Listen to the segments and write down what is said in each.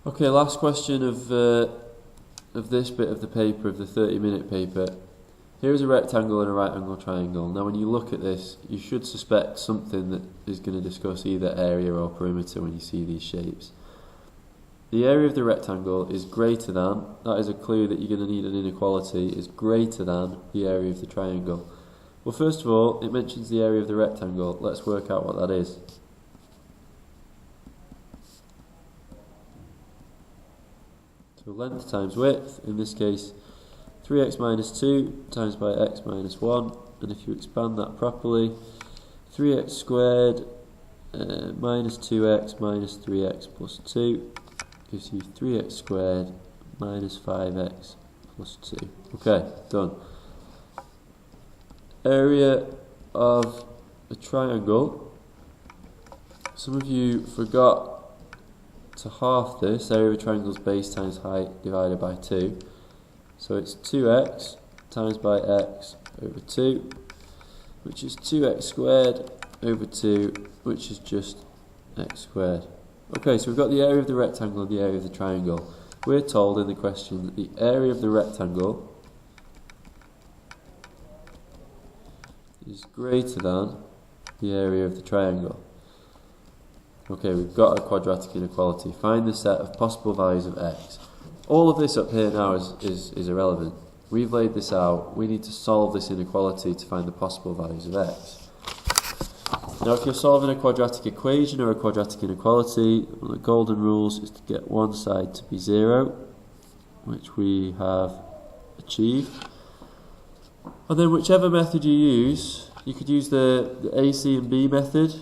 Okay, last question of this bit of the paper, of the 30-minute paper. Here is a rectangle and a right angle triangle. Now when you look at this, you should suspect something that is going to discuss either area or perimeter when you see these shapes. The area of the rectangle is greater than, that is a clue that you're going to need an inequality, is greater than the area of the triangle. Well, first of all, it mentions the area of the rectangle. Let's work out what that is. So length times width, in this case 3x minus 2 times by x minus 1, and if you expand that properly, 3x squared minus 2x minus 3x plus 2 gives you 3x squared minus 5x plus 2. Okay, done. Area of a triangle. Some of you forgot to half this. Area of a triangle is base times height divided by 2. So it's 2x times by x over 2, which is 2x squared over 2, which is just x squared. Okay, so we've got the area of the rectangle and the area of the triangle. We're told in the question that the area of the rectangle is greater than the area of the triangle. Okay, we've got a quadratic inequality. Find the set of possible values of x. All of this up here now is irrelevant. We've laid this out. We need to solve this inequality to find the possible values of x. Now if you're solving a quadratic equation or a quadratic inequality, one of the golden rules is to get one side to be 0, which we have achieved. And then whichever method you use, you could use the A, C and B method.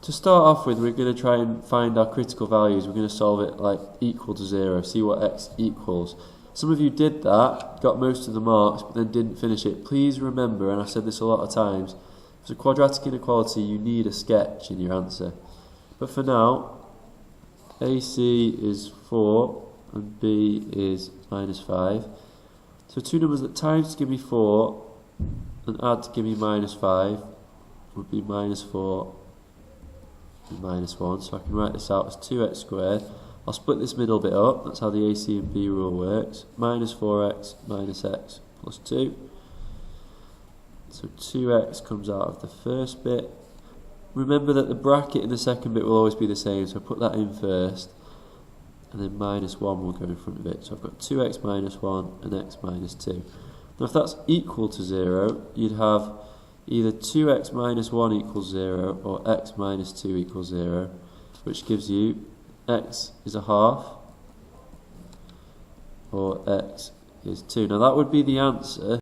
To start off with, we're going to try and find our critical values. We're going to solve it like equal to 0, see what x equals. Some of you did that, got most of the marks, but then didn't finish it. Please remember, and I've said this a lot of times, if it's a quadratic inequality, you need a sketch in your answer. But for now, AC is 4 and B is minus 5. So two numbers that times to give me 4 and add to give me minus 5 would be minus 4 and minus 1. So I can write this out as 2x squared. I'll split this middle bit up, that's how the AC and B rule works. Minus 4x minus x plus 2. So 2x comes out of the first bit. Remember that the bracket in the second bit will always be the same, so put that in first. And then minus 1 will go in front of it. So I've got 2x minus 1 and x minus 2. Now if that's equal to 0, you'd have either 2x minus 1 equals 0 or x minus 2 equals 0, which gives you x is a half or x is 2. Now that would be the answer